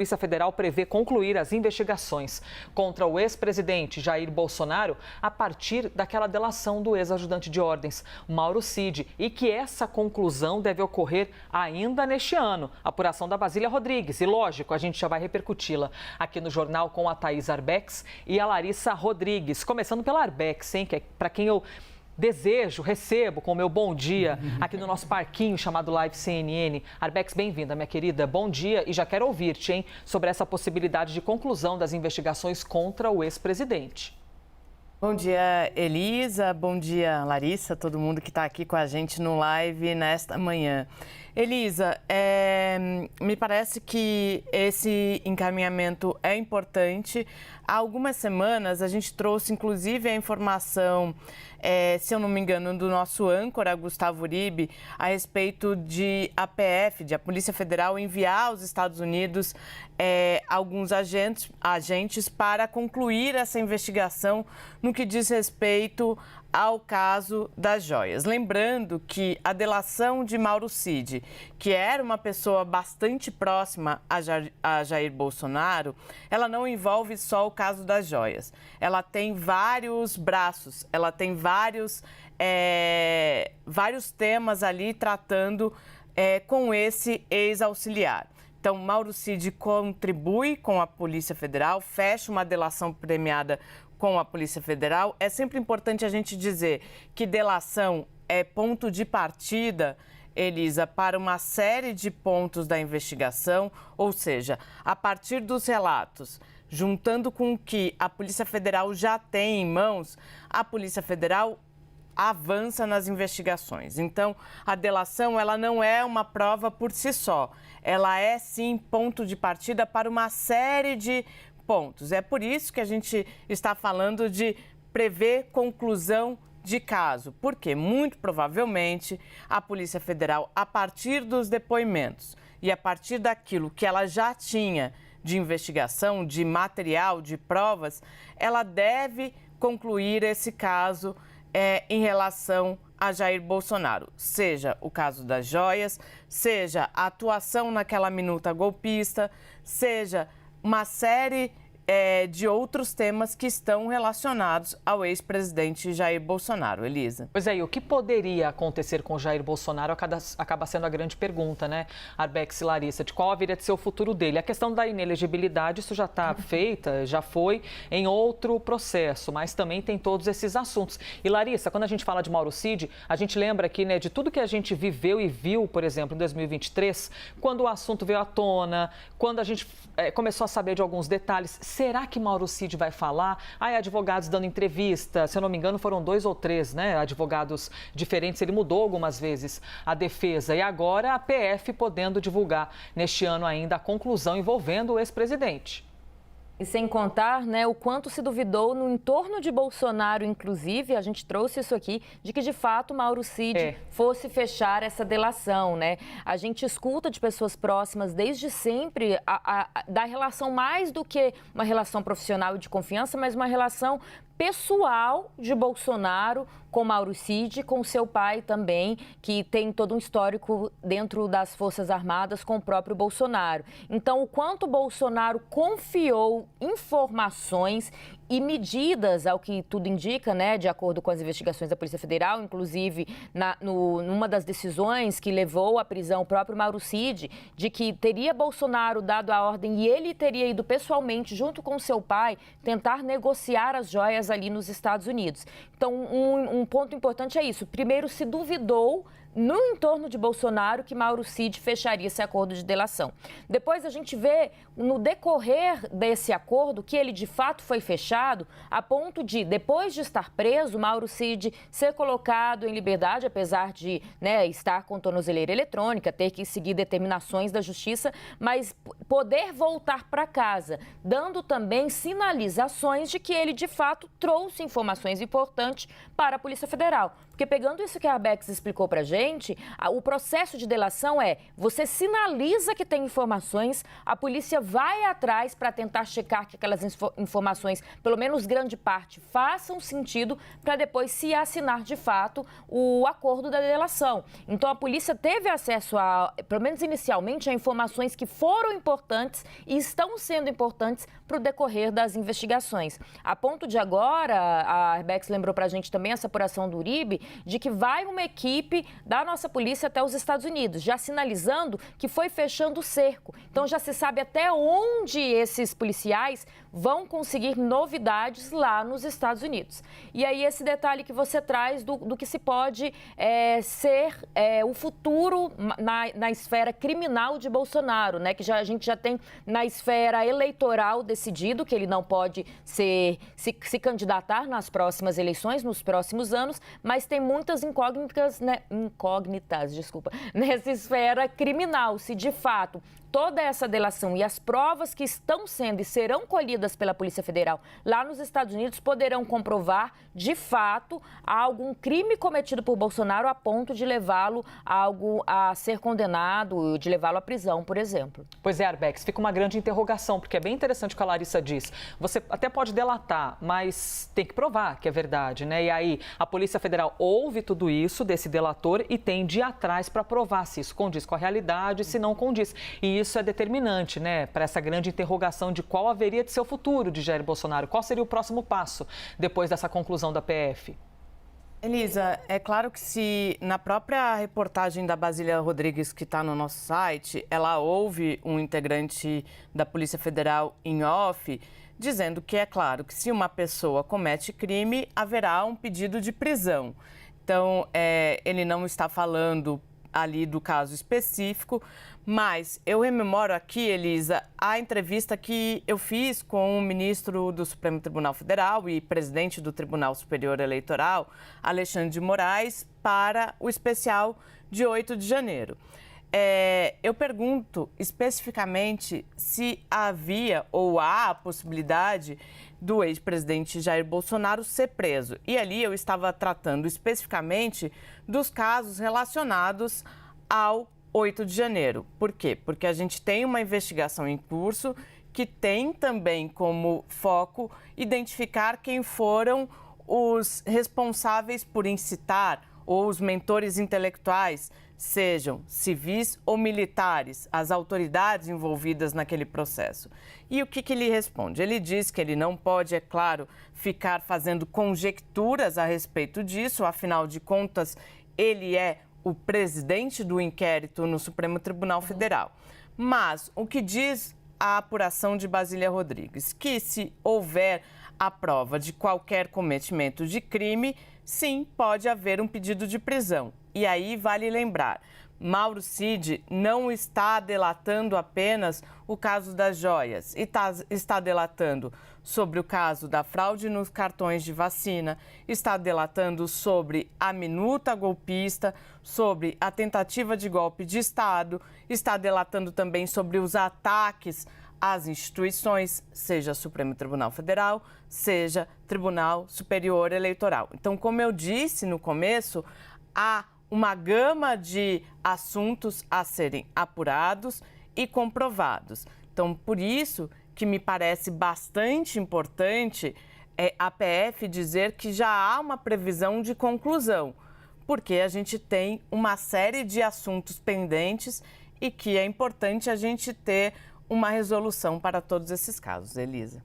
A Polícia Federal prevê concluir as investigações contra o ex-presidente Jair Bolsonaro a partir daquela delação do ex-ajudante de ordens, Mauro Cid, e que essa conclusão deve ocorrer ainda neste ano. Apuração da Basília Rodrigues. E, lógico, a gente já vai repercuti-la aqui no jornal com a Thaís Arbex e a Larissa Rodrigues. Começando pela Arbex, hein, que é para quem eu recebo com o meu bom dia aqui no nosso parquinho chamado Live CNN. Arbex, bem-vinda, minha querida. Bom dia e já quero ouvir-te, hein, sobre essa possibilidade de conclusão das investigações contra o ex-presidente. Bom dia, Elisa. Bom dia, Larissa, todo mundo que está aqui com a gente no live nesta manhã. Elisa, me parece que esse encaminhamento é importante. Há algumas semanas a gente trouxe, inclusive, a informação, se eu não me engano, do nosso âncora, Gustavo Uribe, a respeito de a PF, de a Polícia Federal, enviar aos Estados Unidos alguns agentes para concluir essa investigação no que diz respeito ao caso das joias. Lembrando que a delação de Mauro Cid, que era uma pessoa bastante próxima a Jair Bolsonaro, ela não envolve só o caso das joias. Ela tem vários braços, ela tem vários temas ali tratando com esse ex-auxiliar. Então, Mauro Cid contribui com a Polícia Federal, fecha uma delação premiada com a Polícia Federal. É sempre importante a gente dizer que delação é ponto de partida, Elisa, para uma série de pontos da investigação, ou seja, a partir dos relatos, juntando com o que a Polícia Federal já tem em mãos, a Polícia Federal avança nas investigações. Então, a delação, ela não é uma prova por si só. Ela é, sim, ponto de partida para uma série de pontos. É por isso que a gente está falando de prever conclusão de caso, porque muito provavelmente a Polícia Federal, a partir dos depoimentos e a partir daquilo que ela já tinha de investigação, de material, de provas, ela deve concluir esse caso em relação a Jair Bolsonaro, seja o caso das joias, seja a atuação naquela minuta golpista, seja uma série de outros temas que estão relacionados ao ex-presidente Jair Bolsonaro. Elisa. Pois é, e o que poderia acontecer com Jair Bolsonaro acaba sendo a grande pergunta, né, Arbex e Larissa, de qual haveria de ser o futuro dele. A questão da inelegibilidade, isso já está feita, já foi em outro processo, mas também tem todos esses assuntos. E Larissa, quando a gente fala de Mauro Cid, a gente lembra aqui, né, de tudo que a gente viveu e viu, por exemplo, em 2023, quando o assunto veio à tona, quando a gente começou a saber de alguns detalhes. Será que Mauro Cid vai falar? Advogados dando entrevista, se eu não me engano foram 2 ou 3, né? Advogados diferentes, ele mudou algumas vezes a defesa. E agora a PF podendo divulgar neste ano ainda a conclusão envolvendo o ex-presidente. E sem contar, né, o quanto se duvidou no entorno de Bolsonaro, inclusive, a gente trouxe isso aqui, de que de fato Mauro Cid fosse fechar essa delação, né? A gente escuta de pessoas próximas desde sempre da relação mais do que uma relação profissional e de confiança, mas uma relação pessoal de Bolsonaro com Mauro Cid, com seu pai também, que tem todo um histórico dentro das Forças Armadas com o próprio Bolsonaro. Então, o quanto Bolsonaro confiou informações e medidas, ao que tudo indica, né, de acordo com as investigações da Polícia Federal, inclusive numa das decisões que levou à prisão o próprio Mauro Cid, de que teria Bolsonaro dado a ordem e ele teria ido pessoalmente, junto com seu pai, tentar negociar as joias ali nos Estados Unidos. Então, um ponto importante é isso. Primeiro, se duvidou no entorno de Bolsonaro que Mauro Cid fecharia esse acordo de delação. Depois a gente vê no decorrer desse acordo que ele de fato foi fechado a ponto de, depois de estar preso, Mauro Cid ser colocado em liberdade, apesar de, né, estar com tornozeleira eletrônica, ter que seguir determinações da justiça, mas poder voltar para casa, dando também sinalizações de que ele de fato trouxe informações importantes para a Polícia Federal. Porque pegando isso que a Arbex explicou pra gente, o processo de delação é, você sinaliza que tem informações, a polícia vai atrás para tentar checar que aquelas informações, pelo menos grande parte, façam sentido para depois se assinar de fato o acordo da delação. Então a polícia teve acesso a, pelo menos inicialmente, a informações que foram importantes e estão sendo importantes para o decorrer das investigações. A ponto de agora, a Arbex lembrou para a gente também essa apuração do Uribe, de que vai uma equipe da nossa polícia até os Estados Unidos, já sinalizando que foi fechando o cerco. Então já se sabe até onde esses policiais vão conseguir novidades lá nos Estados Unidos. E aí esse detalhe que você traz do que se pode ser o futuro na esfera criminal de Bolsonaro, né? Que a gente já tem na esfera eleitoral decidido que ele não pode se candidatar nas próximas eleições, nos próximos anos, mas tem muitas incógnitas, nessa esfera criminal, se de fato toda essa delação e as provas que estão sendo e serão colhidas pela Polícia Federal lá nos Estados Unidos poderão comprovar, de fato, algum crime cometido por Bolsonaro a ponto de levá-lo a ser condenado, de levá-lo à prisão, por exemplo. Pois é, Arbex, fica uma grande interrogação, porque é bem interessante o que a Larissa diz. Você até pode delatar, mas tem que provar que é verdade, né? E aí a Polícia Federal ouve tudo isso desse delator e tem de ir atrás para provar se isso condiz com a realidade, se não condiz. E isso é determinante, né, para essa grande interrogação de qual haveria de ser o futuro de Jair Bolsonaro. Qual seria o próximo passo depois dessa conclusão da PF? Elisa, é claro que se na própria reportagem da Basília Rodrigues, que está no nosso site, ela ouve um integrante da Polícia Federal em off, dizendo que é claro que se uma pessoa comete crime, haverá um pedido de prisão. Então, ele não está falando ali do caso específico, mas eu rememoro aqui, Elisa, a entrevista que eu fiz com o ministro do Supremo Tribunal Federal e presidente do Tribunal Superior Eleitoral, Alexandre de Moraes, para o especial de 8 de janeiro. Eu pergunto especificamente se havia ou há a possibilidade do ex-presidente Jair Bolsonaro ser preso. E ali eu estava tratando especificamente dos casos relacionados ao 8 de janeiro. Por quê? Porque a gente tem uma investigação em curso que tem também como foco identificar quem foram os responsáveis por incitar ou os mentores intelectuais, sejam civis ou militares, as autoridades envolvidas naquele processo. E o que ele responde? Ele diz que ele não pode, é claro, ficar fazendo conjecturas a respeito disso, afinal de contas, ele é o presidente do inquérito no Supremo Tribunal Federal. Mas o que diz a apuração de Basília Rodrigues? Que se houver a prova de qualquer cometimento de crime, sim, pode haver um pedido de prisão. E aí vale lembrar, Mauro Cid não está delatando apenas o caso das joias, está delatando sobre o caso da fraude nos cartões de vacina, está delatando sobre a minuta golpista, sobre a tentativa de golpe de Estado, está delatando também sobre os ataques às instituições, seja Supremo Tribunal Federal, seja Tribunal Superior Eleitoral. Então, como eu disse no começo, há uma gama de assuntos a serem apurados e comprovados. Então, por isso que me parece bastante importante a PF dizer que já há uma previsão de conclusão, porque a gente tem uma série de assuntos pendentes e que é importante a gente ter uma resolução para todos esses casos, Elisa.